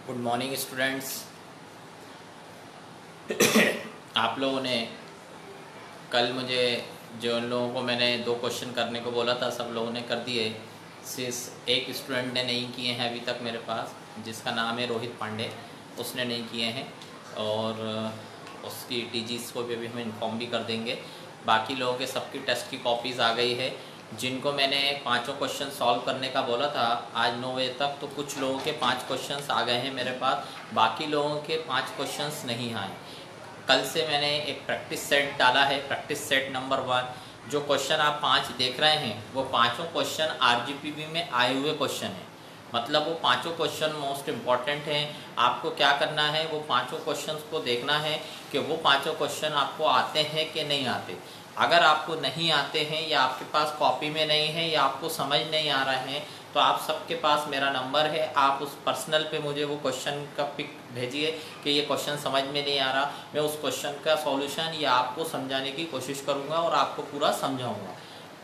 Good morning students. आप लोगों ने कल मुझे जो उन लोगों को मैंने 2 क्वेश्चन करने को बोला था सब लोगों ने कर दिए। सिर्फ एक स्टूडेंट ने नहीं किए हैं अभी तक मेरे पास, जिसका नाम है रोहित पांडे, उसने नहीं किए हैं और उसकी टीजीज़ को भी अभी हम इन्फॉर्म भी कर देंगे। बाकी लोगों के सबकी टेस्ट की कॉपीज़ आ गई है। जिनको मैंने 5 क्वेश्चन सॉल्व करने का बोला था आज 9 बजे तक, तो कुछ लोगों के 5 क्वेश्चंस आ गए हैं मेरे पास, बाकी लोगों के 5 क्वेश्चंस नहीं आए। कल से मैंने एक प्रैक्टिस सेट डाला है, प्रैक्टिस सेट नंबर 1। जो क्वेश्चन आप 5 देख रहे हैं वो पाँचों क्वेश्चन आरजीपीवी में आए हुए क्वेश्चन हैं। मतलब वो पाँचों क्वेश्चन मोस्ट इम्पॉर्टेंट हैं। आपको क्या करना है, वो पाँचों क्वेश्चंस को देखना है कि वो पाँचों क्वेश्चन आपको आते हैं कि नहीं आते। अगर आपको नहीं आते हैं या आपके पास कॉपी में नहीं है या आपको समझ नहीं आ रहे हैं तो आप सबके पास मेरा नंबर है, आप उस पर्सनल पे मुझे वो क्वेश्चन का पिक भेजिए कि ये क्वेश्चन समझ में नहीं आ रहा। मैं उस क्वेश्चन का सॉल्यूशन या आपको समझाने की कोशिश करूँगा और आपको पूरा समझाऊँगा।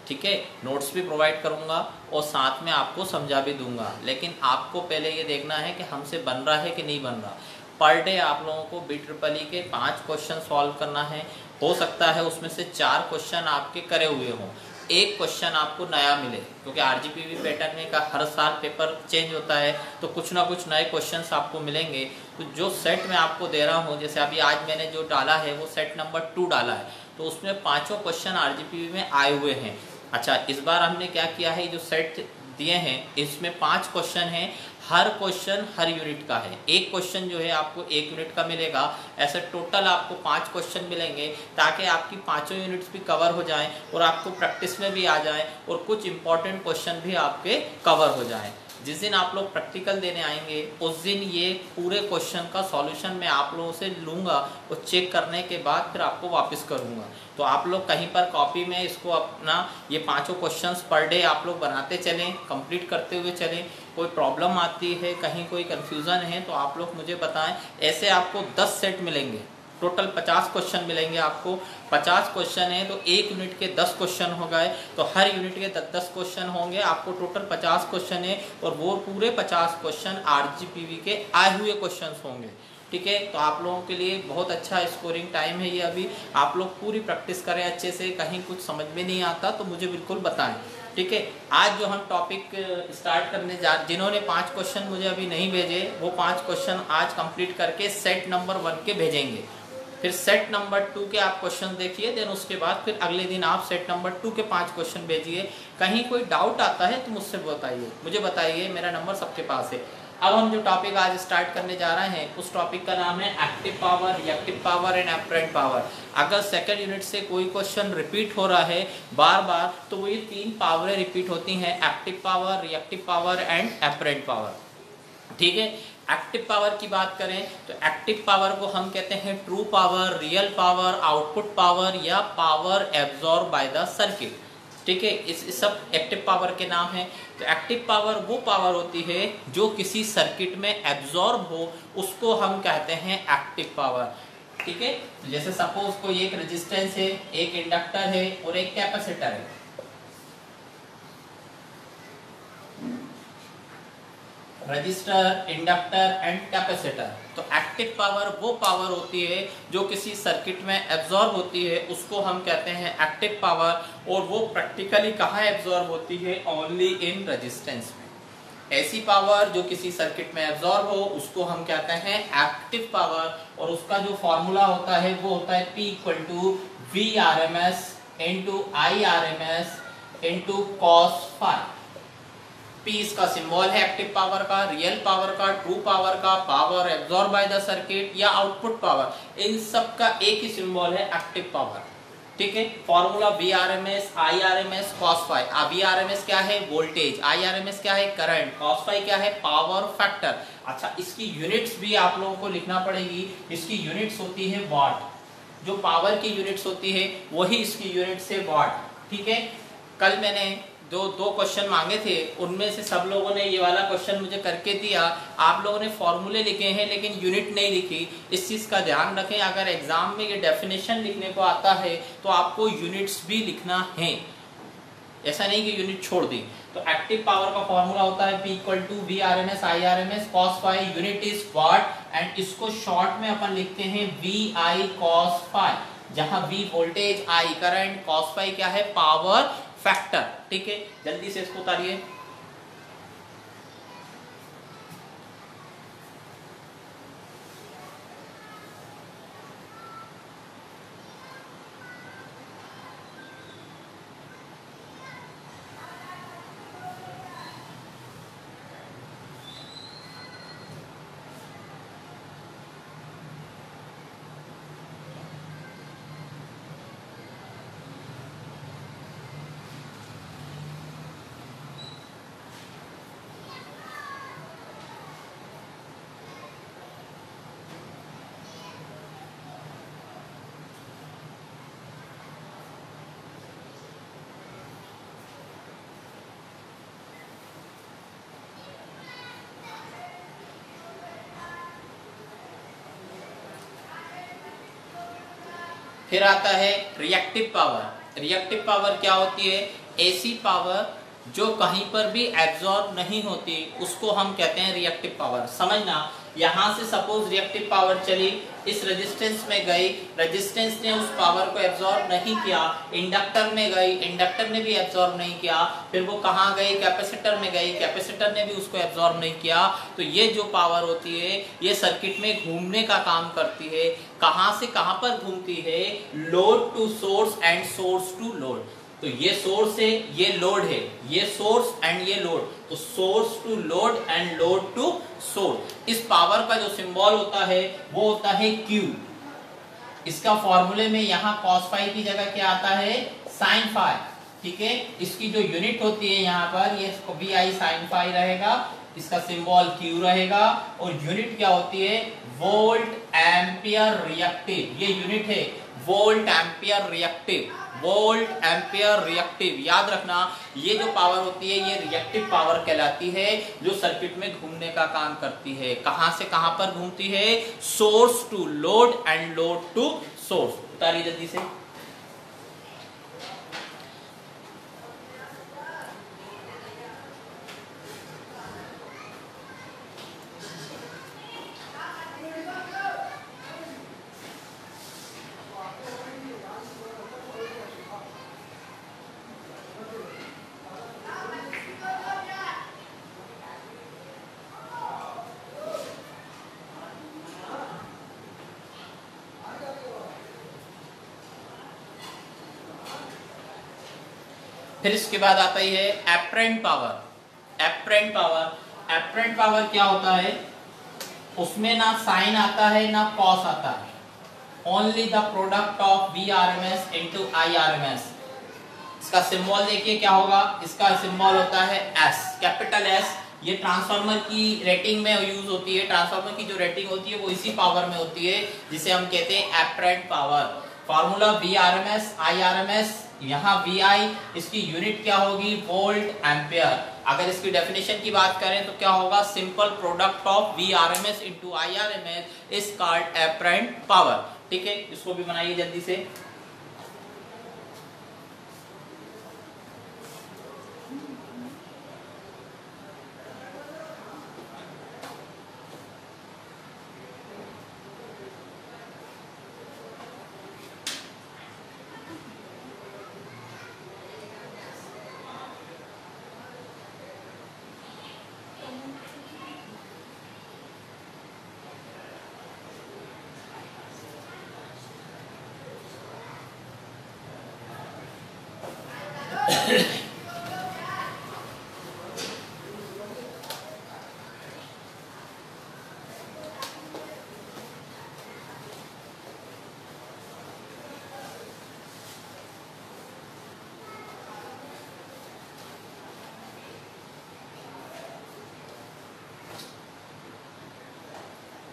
ठीक है, नोट्स भी प्रोवाइड करूँगा और साथ में आपको समझा भी दूँगा। लेकिन आपको पहले ये देखना है कि हमसे बन रहा है कि नहीं बन रहा। पर डे आप लोगों को BEE के 5 क्वेश्चन सॉल्व करना है। हो सकता है उसमें से 4 क्वेश्चन आपके करे हुए हों, एक क्वेश्चन आपको नया मिले, क्योंकि आरजीपीवी पैटर्न में का हर साल पेपर चेंज होता है तो कुछ ना कुछ नए क्वेश्चंस आपको मिलेंगे। तो जो सेट मैं आपको दे रहा हूँ, जैसे अभी आज मैंने जो डाला है वो सेट नंबर 2 डाला है, तो उसमें 5 क्वेश्चन आरजीपीवी में आए हुए हैं। अच्छा, इस बार हमने क्या किया है, जो सेट दिए हैं इसमें 5 क्वेश्चन हैं, हर क्वेश्चन हर यूनिट का है। एक क्वेश्चन जो है आपको 1 यूनिट का मिलेगा, ऐसे टोटल आपको 5 क्वेश्चन मिलेंगे ताकि आपकी 5 यूनिट्स भी कवर हो जाएं और आपको प्रैक्टिस में भी आ जाएं और कुछ इंपॉर्टेंट क्वेश्चन भी आपके कवर हो जाएं। जिस दिन आप लोग प्रैक्टिकल देने आएंगे उस दिन ये पूरे क्वेश्चन का सॉल्यूशन मैं आप लोगों से लूँगा और चेक करने के बाद फिर आपको वापस करूँगा। तो आप लोग कहीं पर कॉपी में इसको अपना ये 5 क्वेश्चंस पर डे आप लोग बनाते चलें, कंप्लीट करते हुए चलें। कोई प्रॉब्लम आती है, कहीं कोई कन्फ्यूज़न है तो आप लोग मुझे बताएं। ऐसे आपको 10 सेट मिलेंगे, टोटल 50 क्वेश्चन मिलेंगे आपको। 50 क्वेश्चन है तो 1 यूनिट के 10 क्वेश्चन हो गए, तो हर यूनिट के 10-10 क्वेश्चन होंगे। आपको टोटल 50 क्वेश्चन है और वो पूरे 50 क्वेश्चन आरजीपीवी के आए हुए क्वेश्चन होंगे। ठीक है, तो आप लोगों के लिए बहुत अच्छा स्कोरिंग टाइम है ये। अभी आप लोग पूरी प्रैक्टिस करें अच्छे से, कहीं कुछ समझ में नहीं आता तो मुझे बिल्कुल बताएं। ठीक है, आज जो हम टॉपिक स्टार्ट करने जिन्होंने 5 क्वेश्चन मुझे अभी नहीं भेजे वो 5 क्वेश्चन आज कंप्लीट करके सेट नंबर 1 के भेजेंगे। फिर सेट नंबर 2 के आप क्वेश्चन देखिए, देन उसके बाद फिर अगले दिन आप सेट नंबर 2 के 5 क्वेश्चन भेजिए। कहीं कोई डाउट आता है तो मुझसे बताइए, मुझे बताइए, मेरा नंबर सबके पास है। अब हम जो टॉपिक आज स्टार्ट करने जा रहे हैं उस टॉपिक का नाम है active power, reactive power and apparent power. अगर सेकंड यूनिट से कोई क्वेश्चन रिपीट हो रहा है बार बार तो वो ये 3 पावरें रिपीट होती हैं, active power, reactive power and apparent power. ठीक है, एक्टिव पावर की बात करें तो एक्टिव पावर को हम कहते हैं true power, real power, output power या power absorb by the circuit. ठीक है, इस सब एक्टिव पावर के नाम हैं। तो एक्टिव पावर वो पावर होती है जो किसी सर्किट में एब्जॉर्ब हो, उसको हम कहते हैं एक्टिव पावर। ठीक है, तो जैसे सपोज कोई एक रेजिस्टेंस है, एक इंडक्टर है और एक कैपेसिटर है। Register, inductor and capacitor. तो एक्टिव पावर वो पावर होती है जो किसी सर्किट में एब्जॉर्ब होती है, उसको हम कहते हैं एक्टिव पावर। और वो प्रैक्टिकली कहाँ एब्जॉर्ब होती है, ओनली इन रेजिस्टेंस में। ऐसी पावर जो किसी सर्किट में एब्जॉर्ब हो उसको हम कहते हैं एक्टिव पावर। और उसका जो फॉर्मूला होता है वो होता है P = VRMS × IRMS × cos phi। P इसका सिंबल है एक्टिव पावर का, रियल पावर का, ट्रू पावर का, power absorb by the circuit या आउटपुट पावर, इन सब का एक ही सिंबल है एक्टिव पावर। ठीक है, formula VRMS, IRMS, cos phi। VRMS क्या है, वोल्टेज, IRMS क्या है, करंट, cos phi क्या है, पावर फैक्टर। अच्छा, इसकी यूनिट्स भी आप लोगों को लिखना पड़ेगी। इसकी यूनिट्स होती है वाट। जो पावर की यूनिट्स होती है वही इसकी यूनिट्स है वाट। ठीक है, कल मैंने दो क्वेश्चन मांगे थे, उनमें से सब लोगों ने ये वाला क्वेश्चन मुझे करके दिया। आप लोगों ने फॉर्मूले लिखे हैं लेकिन यूनिट नहीं लिखी। इस चीज़ का ध्यान रखें, अगर एग्जाम में ये डेफिनेशन लिखने को आता है तो आपको यूनिट्स भी लिखना है, ऐसा नहीं कि यूनिट छोड़ दी। तो एक्टिव पावर का फॉर्मूला होता है P equal to V R M S I R M S cos phi, unit is watt and इसको शॉर्ट में अपन लिखते हैं वी आई कॉस फाई, जहां V voltage, I current, cos phi क्या है पावर फैक्टर। ठीक है, जल्दी से इसको उतारिए। फिर आता है रिएक्टिव पावर। रिएक्टिव पावर क्या होती है? ऐसी पावर जो कहीं पर भी एब्जॉर्ब नहीं होती, उसको हम कहते हैं रिएक्टिव पावर। समझना, यहां से सपोज रिएक्टिव पावर चली, इस रेजिस्टेंस में गई, रेजिस्टेंस ने उस पावर को एब्जॉर्ब नहीं किया, इंडक्टर में गई, इंडक्टर ने भी एब्जॉर्ब नहीं किया, फिर वो कहां गई? कैपेसिटर में गई, कैपेसिटर ने भी उसको एब्जॉर्ब नहीं किया। तो ये जो पावर होती है ये सर्किट में घूमने का काम करती है। कहां से कहां पर घूमती है? Load to source and source to load. तो ये सोर्स है, ये लोड है, ये सोर्स एंड ये लोड, तो source to load and load to source. इस पावर का जो सिंबल होता है वो होता है Q। इसका फॉर्मूले में यहाँ cos फाई की जगह क्या आता है? sin phi. ठीक है, इसकी जो यूनिट होती है यहाँ पर ये VI sin फाई रहेगा, इसका सिंबल Q रहेगा, और यूनिट क्या होती है? Volt ampere reactive. ये यूनिट है volt ampere reactive, volt ampere reactive. याद रखना, ये जो पावर होती है ये रिएक्टिव पावर कहलाती है, जो सर्किट में घूमने का काम करती है। कहां से कहां पर घूमती है? Source to load and load to source. उतारिए जल्दी से। फिर इसके बाद आता ही है apparent power. Apparent power, apparent power क्या होता है? उसमें ना साइन आता है ना कॉस आता है, only the product of V R M S into I R M S. इसका सिंबल देखिए क्या होगा? इसका सिंबल होता है एस, कैपिटल एस। ये ट्रांसफार्मर की रेटिंग में यूज होती है। ट्रांसफार्मर की जो रेटिंग होती है वो इसी पावर में होती है, जिसे हम कहते हैं apparent power. Formula V R M S I R M S, यहाँ VI, इसकी यूनिट क्या होगी? Volt ampere. अगर इसकी डेफिनेशन की बात करें तो क्या होगा? Simple product of VRMS into IRMS is called apparent power. ठीक है, इसको भी बनाइए जल्दी से।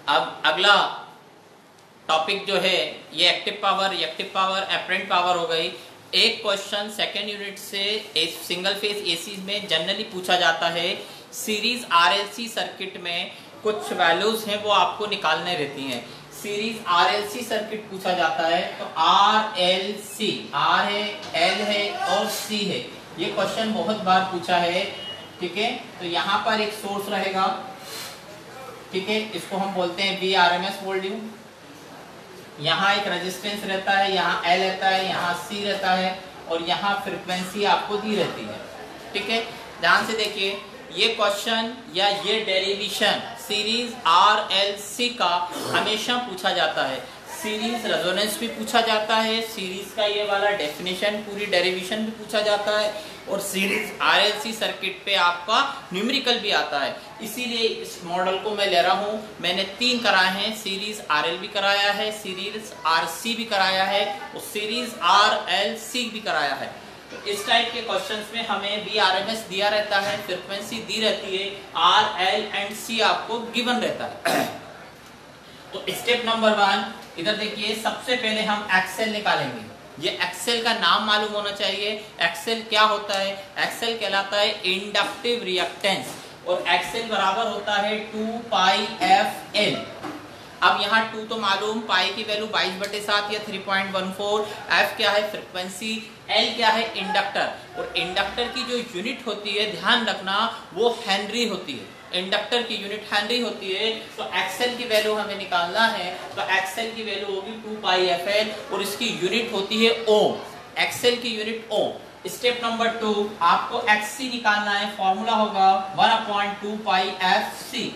अब अगला टॉपिक जो है ये active power, reactive power, apparent power हो गई। एक क्वेश्चन सेकेंड यूनिट से सिंगल फेज एसी में जनरली पूछा जाता है। सीरीज आरएलसी सर्किट में कुछ वैल्यूज हैं वो आपको निकालने रहती हैं। सीरीज आरएलसी सर्किट पूछा जाता है तो आरएलसी, आर है, एल है और सी है। ये क्वेश्चन बहुत बार पूछा है, ठीक है। तो यहाँ पर एक सोर्स रहेगा, ठीक है, इसको हम बोलते हैं VRMS वोल्यूम। यहाँ एक रेजिस्टेंस रहता है, यहाँ L रहता है, यहाँ C रहता है, और यहाँ फ्रीक्वेंसी आपको दी रहती है, ठीक है। ध्यान से देखिए, ये क्वेश्चन या ये डेरिवेशन सीरीज RLC का हमेशा पूछा जाता है। सीरीज रेजोनेंस भी पूछा जाता है, सीरीज का ये वाला डेफिनेशन पूरी डेरिवेशन भी पूछा जाता है, और सीरीज RLC सर्किट पे आपका न्यूमेरिकल भी आता है। इसीलिए इस मॉडल को मैं ले रहा हूँ। मैंने 3 कराए हैं, सीरीज RL भी कराया है, सीरीज RC भी कराया है, और सीरीज RLC भी कराया है। तो इस टाइप के क्वेश्चंस में हमें VRMS दिया रहता है, फ्रीक्वेंसी दी रहती है, R, L एंड C आपको गिवन रहता है। तो स्टेप नंबर 1, इधर देखिए, सबसे पहले हम एक्सेल निकालेंगे। ये एक्सेल का नाम मालूम होना चाहिए। एक्सेल क्या होता है? एक्सेल कहलाता है इंडक्टिव रिएक्टेंस, और एक्सेल बराबर होता है 2πfL। अब यहाँ 2 तो मालूम, पाई की वैल्यू 22/7 या 3.14, F क्या है? फ्रीक्वेंसी, L क्या है? इंडक्टर। और इंडक्टर की जो यूनिट होती है, ध्यान रखना, वो हेनरी होती है। इंडक्टर की यूनिट हेनरी होती है। तो एक्सेल की वैल्यू हमें निकालना है, तो एक्सेल की वैल्यू होगी 2πfL, और इसकी यूनिट होती है ओम। एक्सेल की यूनिट ओम। स्टेप नंबर 2, आपको XC निकालना है। फॉर्मूला होगा 1/2πfC।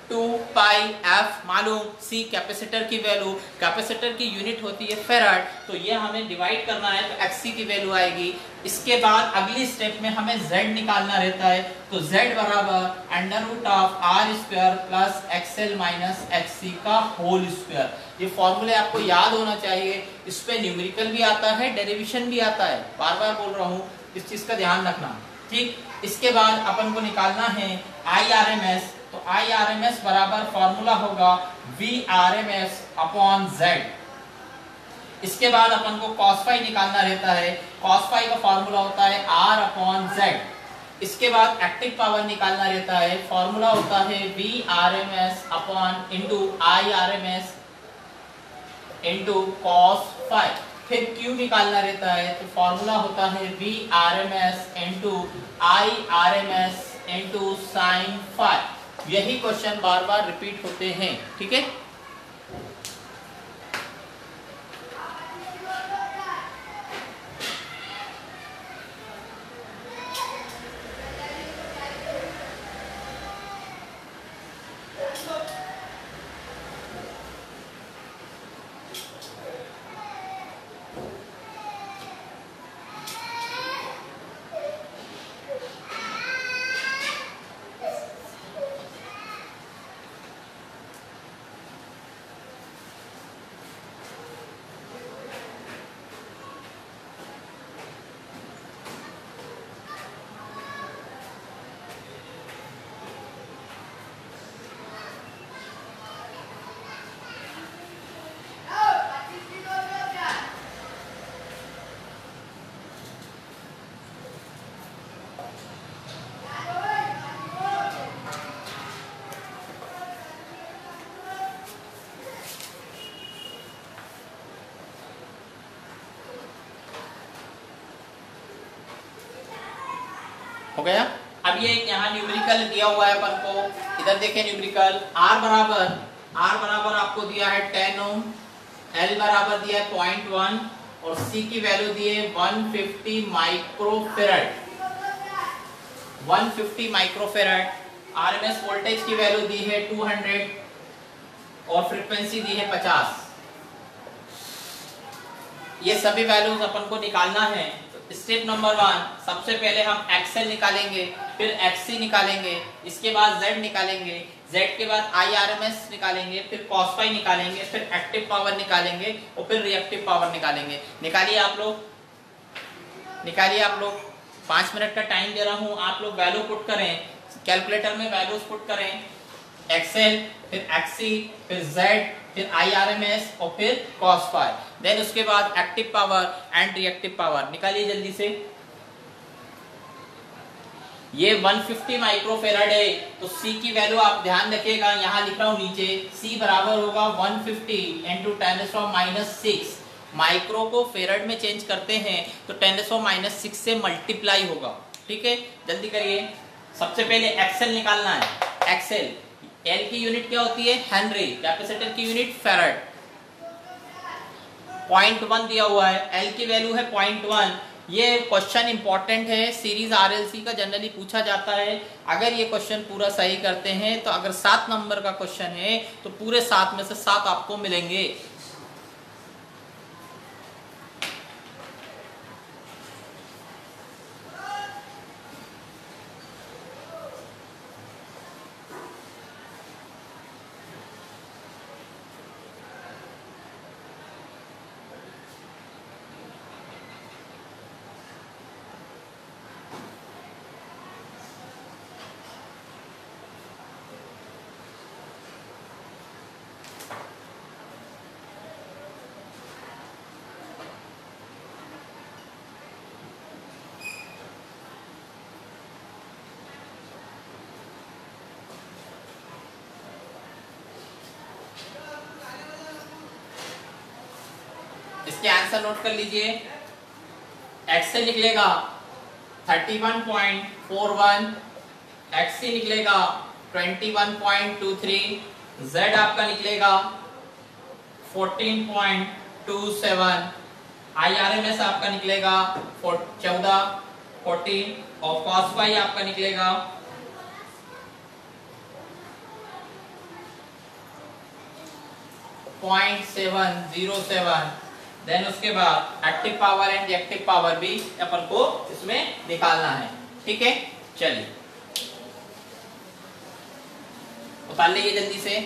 2πf मालूम, C कैपेसिटर की वैल्यू, कैपेसिटर की यूनिट होती है फेराड, तो ये हमें डिवाइड करना है, तो XC की वैल्यू आएगी। इसके बाद अगली स्टेप में हमें Z निकालना रहता है, तो Z बराबर √R² plus XL minus XC का होल स्क्वायर। ये फॉर्मूले आपको याद होना चाहिए। इस पे न्यूमेरिकल भी आता है, डेरिवेशन भी आता है, बार बार बोल रहा हूँ, इस चीज का ध्यान रखना, ठीक। इसके बाद अपन को निकालना है IRMS, तो IRMS बराबर फॉर्मूला होगा VRMS अपॉन Z। इसके बाद अपन को cos फाई निकालना रहता है। cos फाई का फॉर्मूला होता है R अपॉन Z। इसके बाद एक्टिव पावर निकालना रहता है। फॉर्मूला होता है VRMS upon into IRMS into cos phi. फिर Q निकालना रहता है, तो फॉर्मूला होता है VRMS into IRMS into sine phi. यही क्वेश्चन बार बार रिपीट होते हैं, ठीक है। हो गया। अब ये यहाँ न्यूमेरिकल दिया हुआ है अपन को, इधर देखें न्यूमेरिकल। R बराबर आपको दिया है 10 ओम, L बराबर दिया है 0.1, और C की वैल्यू दी है 150 माइक्रोफेराड। 150 माइक्रोफेराड। RMS वोल्टेज की वैल्यू दी है 200, और फ्रीक्वेंसी दी है 50। ये सभी वैल्यूज अपन को निकालना है। स्टेप नंबर 1, सबसे पहले हम XL निकालेंगे, फिर XC निकालेंगे, इसके बाद Z निकालेंगे, Z के बाद IRMS निकालेंगे, फिर cos फाई निकालेंगे, फिर एक्टिव पावर निकालेंगे, और फिर रिएक्टिव पावर निकालेंगे। निकालिए आप लोग 5 मिनट का टाइम दे रहा हूँ, आप लोग वैल्यू पुट करें, कैलकुलेटर में वैल्यूज पुट करें। XL, फिर XC, फिर Z, फिर IRMS, और फिर cos फाई। देन उसके बाद active power and reactive power निकालिए जल्दी से। ये 150 माइक्रोफेराड है, तो C की वैल्यू आप ध्यान रखिएगा, यहाँ लिख रहा हूँ नीचे। C बराबर होगा 150 × 10⁻⁶, माइक्रो को फेरड में चेंज करते हैं तो 10⁻⁻⁶ से मल्टीप्लाई होगा। ठीक है, जल्दी करिए। सबसे पहले एक्सएल निकालना है। एक्सएल, एल की यूनिट क्या होती है? हेनरी। कैपेसिटर की यूनिट फेरड। 0.1 दिया हुआ है, एल की वैल्यू है 0.1। ये क्वेश्चन इंपॉर्टेंट है, सीरीज आरएलसी का जनरली पूछा जाता है। अगर ये क्वेश्चन पूरा सही करते हैं तो अगर 7 नंबर का क्वेश्चन है तो पूरे 7 में से 7 आपको मिलेंगे। इसके आंसर नोट कर लीजिए। एक्स से निकलेगा 31.41, एक्स से निकलेगा 21.23, जेड आपका निकलेगा 14.27, IRMS आपका निकलेगा 14 और cos फाई आपका निकलेगा 0.707। देन उसके बाद active power and reactive power भी अपन को इसमें निकालना है। ठीक है, चलिए उतार लीजिए जल्दी से।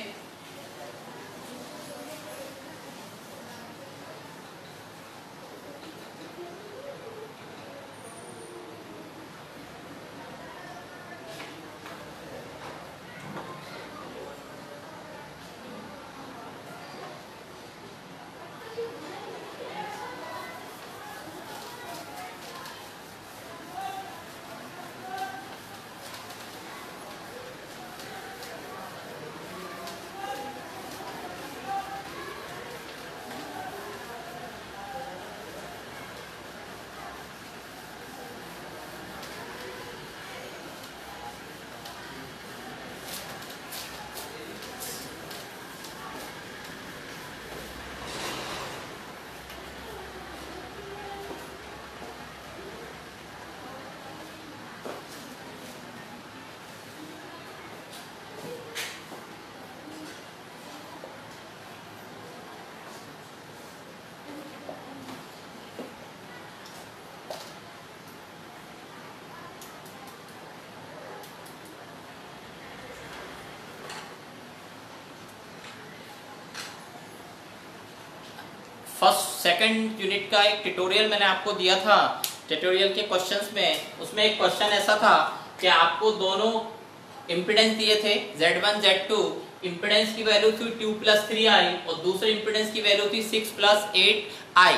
फर्स्ट सेकंड यूनिट का एक ट्यूटोरियल मैंने आपको दिया था। ट्यूटोरियल के क्वेश्चंस में उसमें एक क्वेश्चन ऐसा था कि आपको दोनों इम्पीडेंस दिए थे Z1 Z2, इम्पीडेंस की वैल्यू थी 2 + 3i और दूसरे इम्पीडेंस की वैल्यू थी 6 + 8i।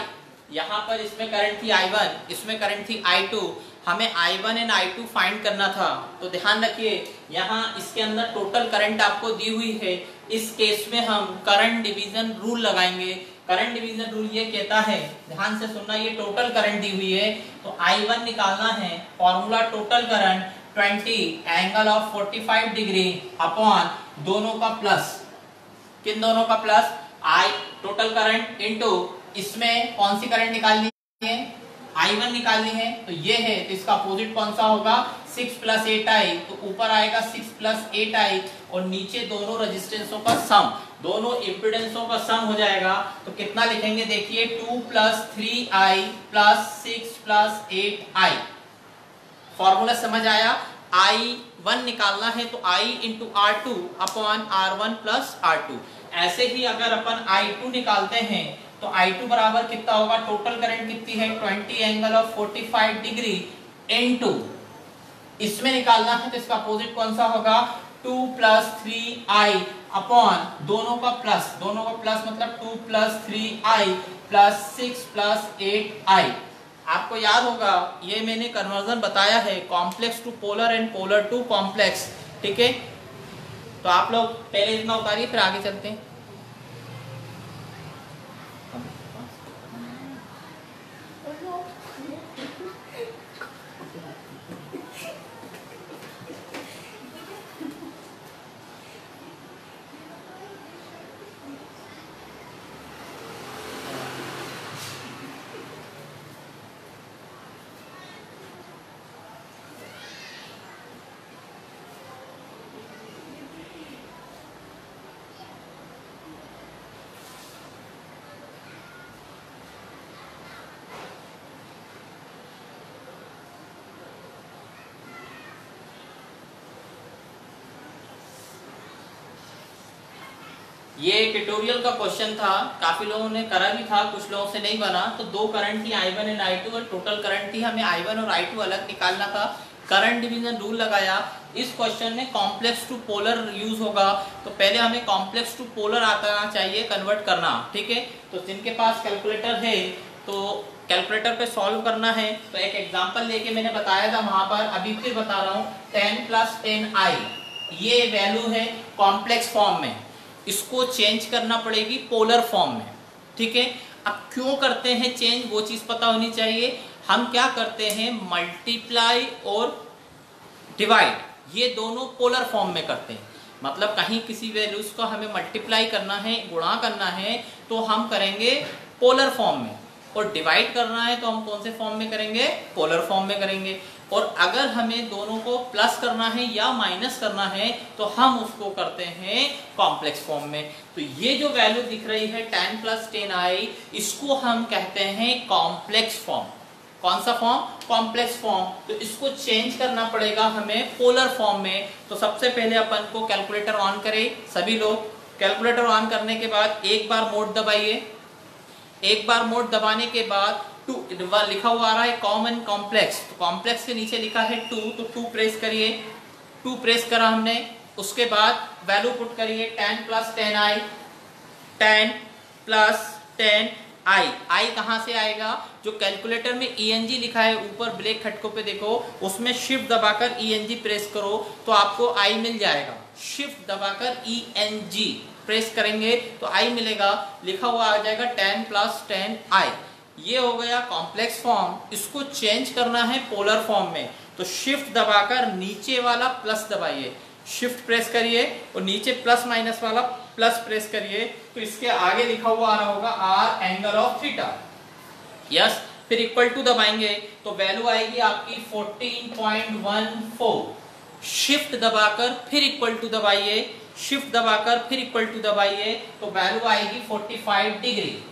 यहाँ पर इसमें करंट थी I1, इसमें करंट थी I2। हमें I1 एंड I2 फाइंड करना था। तो ध्यान रखिए, यहाँ इसके अंदर टोटल करंट आपको दी हुई है। इस केस में हम करंट डिवीजन रूल लगाएंगे। करंट डिवीजन रूल ये कहता है, ध्यान से सुनना, ये टोटल करंट दी हुई है तो I1 निकालना है। Formula total current 20 angle of 45 degree upon दोनों का प्लस। किन दोनों का plus? I total current into इसमें कौन सी करंट निकालनी है? I1 निकालनी है। तो ये है, तो इसका अपोजिट कौन सा होगा? 6 + 8i। तो ऊपर आएगा 6 + 8i और नीचे दोनों रेजिस्टेंसों का सम, दोनों इम्पीडेंसों का सम हो जाएगा। तो कितना लिखेंगे? देखिए 2 + 3i + 6 + 8i। फॉर्मूला समझ आया? I1 निकालना है तो I × R2 upon R1 + R2। ऐसे ही अगर अपन I2 निकालते हैं तो I2 बराबर कितना होगा? टोटल करंट कितनी है? 20 एंगल ऑफ 45 डिग्री इनटू इसमें निकालना है तो इसका अपोजिट कौन सा होगा? 2 + 3i अपॉन दोनों का प्लस, दोनों का प्लस मतलब 2 + 3i + 6 + 8i। आपको याद होगा ये मैंने कन्वर्जन बताया है, complex to polar and polar to complex. ठीक है, तो आप लोग पहले इतना उतारिए फिर आगे चलते हैं। ये ट्यूटोरियल का क्वेश्चन था, काफी लोगों ने करा भी था, कुछ लोगों से नहीं बना। तो दो करंट थी I1 एंड I2 और टोटल करंट थी, हमें I1 और I2 अलग निकालना था। करंट डिवीजन रूल लगाया। इस क्वेश्चन में कॉम्प्लेक्स टू पोलर यूज होगा, तो पहले हमें कॉम्प्लेक्स टू पोलर आना चाहिए कन्वर्ट करना, ठीक है। तो जिनके पास कैलकुलेटर है तो कैलकुलेटर पे सॉल्व करना है। तो एक एग्जांपल लेके मैंने बताया था वहां पर, अभी फिर बता रहा हूँ। 10 + 10i ये वैल्यू है कॉम्प्लेक्स फॉर्म में, इसको चेंज करना पड़ेगी पोलर फॉर्म में, ठीक है। अब क्यों करते हैं चेंज, वो चीज पता होनी चाहिए। हम क्या करते हैं, मल्टीप्लाई और डिवाइड ये दोनों पोलर फॉर्म में करते हैं। मतलब कहीं किसी वैल्यूज को हमें मल्टीप्लाई करना है, गुणा करना है, तो हम करेंगे पोलर फॉर्म में, और डिवाइड करना है तो हम कौन से फॉर्म में करेंगे, पोलर फॉर्म में करेंगे। और अगर हमें दोनों को प्लस करना है या माइनस करना है तो हम उसको करते हैं कॉम्प्लेक्स फॉर्म में। तो ये जो वैल्यू दिख रही है 10 + 10i, इसको हम कहते हैं कॉम्प्लेक्स फॉर्म। कौन सा फॉर्म, कॉम्प्लेक्स फॉर्म। तो इसको चेंज करना पड़ेगा हमें पोलर फॉर्म में। तो सबसे पहले अपन को कैलकुलेटर ऑन करें, सभी लोग कैलकुलेटर ऑन करने के बाद एक बार मोड दबाइए। एक बार मोड दबाने के बाद 2 लिखा हुआ आ रहा है कॉमन कॉम्प्लेक्स, तो कॉम्प्लेक्स के नीचे लिखा है 2, तो 2 प्रेस करिए। 2 प्रेस करा हमने, उसके बाद वैल्यू पुट करिए 10 + 10i, 10 + 10i। i कहां से आएगा, जो कैलकुलेटर में ENG लिखा है ऊपर ब्लैक खटकों पे देखो, उसमें शिफ्ट दबाकर ENG प्रेस करो तो आपको i मिल जाएगा। शिफ्ट दबाकर ENG प्रेस करेंगे तो i मिलेगा, लिखा हुआ आ जाएगा 10 + 10i। ये हो गया कॉम्प्लेक्स फॉर्म। इसको चेंज करना है पोलर फॉर्म में, तो शिफ्ट दबाकर नीचे वाला प्लस दबाइए, शिफ्ट प्रेस करिए और नीचे प्लस माइनस वाला प्लस प्रेस करिए, तो इसके आगे लिखा हुआ आ रहा होगा r angle of theta, yes. फिर इक्वल टू दबाएंगे तो वैल्यू आएगी आपकी 14.14। शिफ्ट दबाकर फिर इक्वल टू दबाइए, शिफ्ट दबाकर फिर इक्वल टू दबाइए, तो वैल्यू आएगी 45 डिग्री,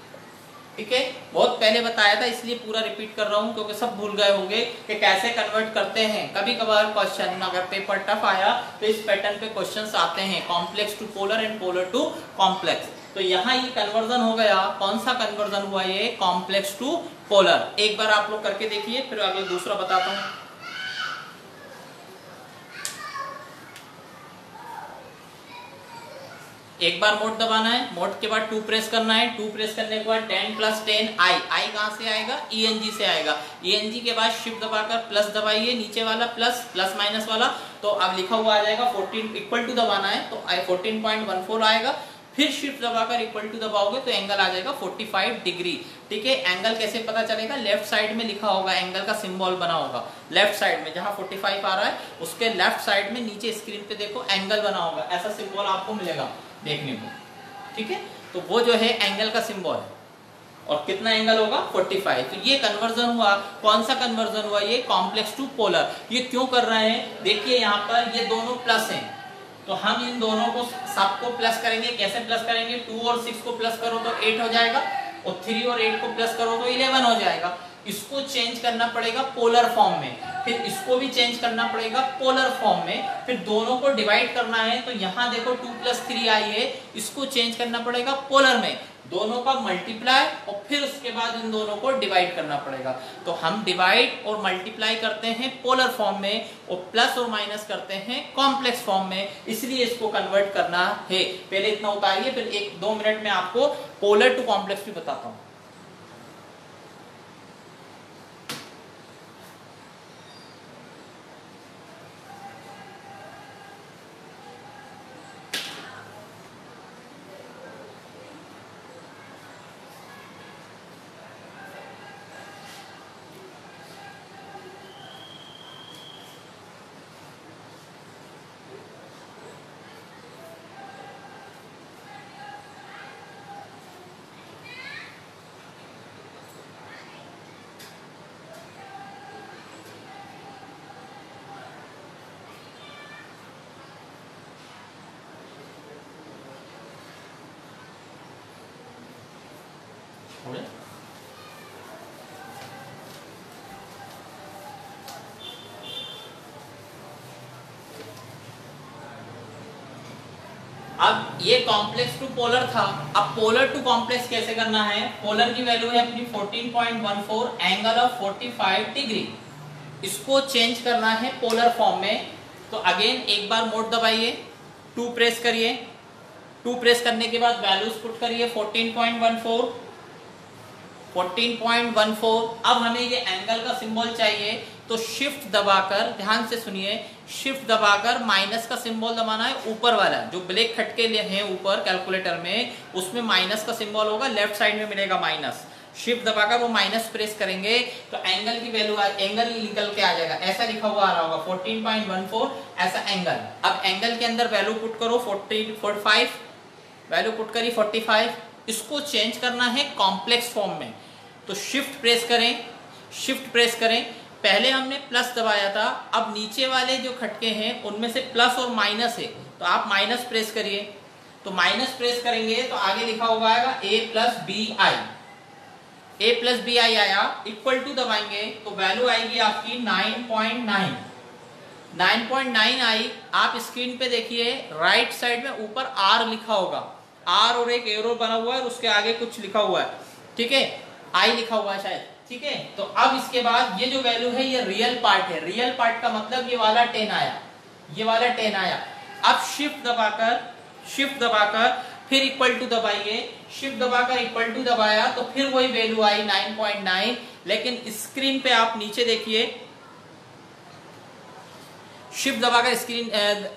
ठीक है। बहुत पहले बताया था इसलिए पूरा रिपीट कर रहा हूं, क्योंकि सब भूल गए होंगे कि कैसे कन्वर्ट करते हैं। कभी कभार क्वेश्चन अगर पेपर टफ आया तो इस पैटर्न पे क्वेश्चंस आते हैं, complex to polar and polar to complex. तो यहाँ ये कन्वर्जन हो गया। कौन सा कन्वर्जन हुआ, ये कॉम्प्लेक्स टू पोलर। एक बार आप लोग करके देखिए, फिर अगला दूसरा बताता हूँ। एक बार मोड दबाना है, मोड के बाद 2 प्रेस करना है, 2 प्रेस करने के बाद 10 + 10i, i कहां से आएगा, ENG से आएगा। ENG के बाद शिफ्ट दबाकर प्लस दबाइए, नीचे वाला प्लस, प्लस माइनस वाला, तो अब लिखा हुआ आ जाएगा 14 इक्वल टू दबाना है तो 14.14 आएगा। फिर शिफ्ट दबाकर इक्वल टू दबाओगे तो एंगल आ जाएगा 45 डिग्री, ठीक है। एंगल कैसे पता चलेगा, लेफ्ट साइड में लिखा होगा, एंगल का सिंबल बना होगा लेफ्ट साइड में, जहां 45 आ रहा है उसके लेफ्ट साइड में नीचे स्क्रीन पे देखो एंगल बना होगा, ऐसा सिंबल आपको मिलेगा देखने को, ठीक है। तो वो जो है एंगल का सिंबल है, और कितना एंगल होगा 45। तो ये कन्वर्जन हुआ। कौन सा कन्वर्जन हुआ, ये कॉम्प्लेक्स टू पोलर। ये क्यों कर रहे हैं, देखिए यहाँ पर ये दोनों प्लस हैं, तो हम इन दोनों को सबको प्लस करेंगे। कैसे प्लस करेंगे, 2 और 6 को प्लस करो तो 8 हो जाएगा, और 3 और 8 को प्लस करो तो 11 हो जाएगा। इसको चेंज करना पड़ेगा पोलर फॉर्म में, फिर इसको भी चेंज करना पड़ेगा पोलर फॉर्म में, फिर दोनों को डिवाइड करना है। तो यहाँ देखो 2 + 3i है, इसको चेंज करना पड़ेगा पोलर में, दोनों का मल्टीप्लाई, और फिर उसके बाद इन दोनों को डिवाइड करना पड़ेगा। तो हम डिवाइड और मल्टीप्लाई करते हैं पोलर फॉर्म में, और प्लस और माइनस करते हैं कॉम्प्लेक्स फॉर्म में, इसलिए इसको कन्वर्ट करना है। पहले इतना उतारिए, फिर 1-2 मिनट में आपको पोलर टू कॉम्प्लेक्स भी बताता हूँ। अब ये कॉम्प्लेक्स टू पोलर था, अब पोलर टू कॉम्प्लेक्स कैसे करना है। पोलर की वैल्यू है अपनी 14.14, एंगल ऑफ 45 डिग्री, इसको चेंज करना है पोलर फॉर्म में। तो अगेन एक बार मोड दबाइए, 2 प्रेस करिए, 2 प्रेस करने के बाद वैल्यूज पुट करिए 14.14, 14.14। अब हमें ये एंगल का सिंबल चाहिए, तो शिफ्ट दबाकर, ध्यान से सुनिए, शिफ्ट दबाकर माइनस का सिंबल दबाना है, ऊपर वाला जो ब्लैक खटके हैं ऊपर कैलकुलेटर में, उसमें माइनस का सिंबल होगा, लेफ्ट साइड में मिलेगा माइनस। शिफ्ट दबाकर वो माइनस प्रेस करेंगे तो एंगल की वैल्यू, एंगल निकल के आ जाएगा, ऐसा लिखा हुआ आ रहा होगा 14.14 ऐसा एंगल। अब एंगल के अंदर वैल्यू पुट करो 45, वैल्यू पुट करी 45, इसको चेंज करना है कॉम्प्लेक्स फॉर्म में। तो शिफ्ट प्रेस करें, शिफ्ट प्रेस करें, पहले हमने प्लस दबाया था, अब नीचे वाले जो खटके हैं उनमें से प्लस और माइनस है, तो आप माइनस प्रेस करिए। तो माइनस प्रेस करेंगे तो आगे लिखा हुआ आएगा a plus b i, a plus b i आया, इक्वल टू दबाएंगे तो वैल्यू आएगी आपकी 9.9, 9.9 आई। आप स्क्रीन पे देखिए राइट साइड में ऊपर r लिखा होगा, r और एक एरो बना हुआ है और उसके आगे कुछ लिखा हुआ है, ठीक है, i लिखा हुआ है शायद, ठीक है। तो अब इसके बाद ये जो वैल्यू है ये रियल पार्ट है, रियल पार्ट का मतलब ये वाला 10 आया, ये वाला 10 आया। अब शिफ्ट दबाकर फिर इक्वल टू दबाइए, शिफ्ट दबाकर इक्वल टू दबाया तो फिर वही वैल्यू आई 9.9, लेकिन स्क्रीन पे आप नीचे देखिए, शिफ्ट दबाकर स्क्रीन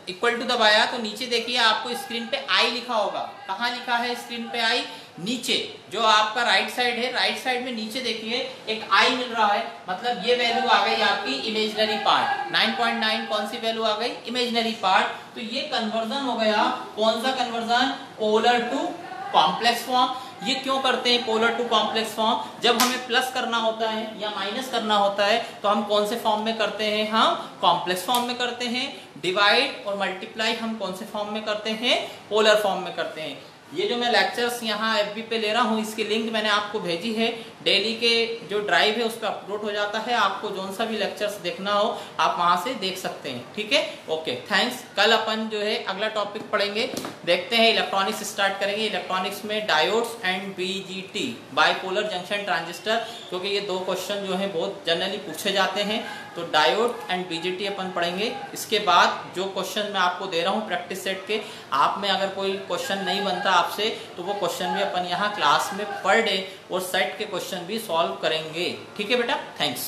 इक्वल टू दबाया तो नीचे देखिए आपको स्क्रीन पे आई लिखा होगा। कहाँ लिखा है स्क्रीन पे आई? नीचे, जो आपका राइट साइड है, राइट साइड में नीचे देखिए एक आई मिल रहा है, मतलब ये वैल्यू आ गई आपकी इमेजिनरी पार्ट। 9.9 कौन सी वैल्यू आ गई? Imaginary part. तो ये कन्वर्जन हो गया, कौन सा conversion? Polar to complex form. ये क्यों करते हैं पोलर टू कॉम्प्लेक्स फॉर्म? जब हमें प्लस करना होता है या माइनस करना होता है तो हम कौन से फॉर्म में करते हैं? हम कॉम्प्लेक्स फॉर्म में करते हैं। डिवाइड और मल्टीप्लाई हम कौन से फॉर्म में करते हैं? पोलर फॉर्म में करते हैं। ये जो मैं लेक्चर्स यहाँ FB पे ले रहा हूँ, इसकी लिंक मैंने आपको भेजी है, डेली के जो ड्राइव है उस पर अपलोड हो जाता है। आपको जो सा भी लेक्चर्स देखना हो आप वहाँ से देख सकते हैं, ठीक है। Okay, thanks. कल अपन जो है अगला टॉपिक पढ़ेंगे, देखते हैं इलेक्ट्रॉनिक्स स्टार्ट करेंगे। इलेक्ट्रॉनिक्स में diodes and BJT, bipolar junction transistor, क्योंकि ये 2 क्वेश्चन जो है बहुत जनरली पूछे जाते हैं, तो डायोड एंड BJT अपन पढ़ेंगे। इसके बाद जो क्वेश्चन मैं आपको दे रहा हूँ प्रैक्टिस सेट के, आप में अगर कोई क्वेश्चन नहीं बनता आपसे तो वो क्वेश्चन भी अपन यहाँ क्लास में पर डे और सेट के क्वेश्चन भी सॉल्व करेंगे, ठीक है बेटा। थैंक्स।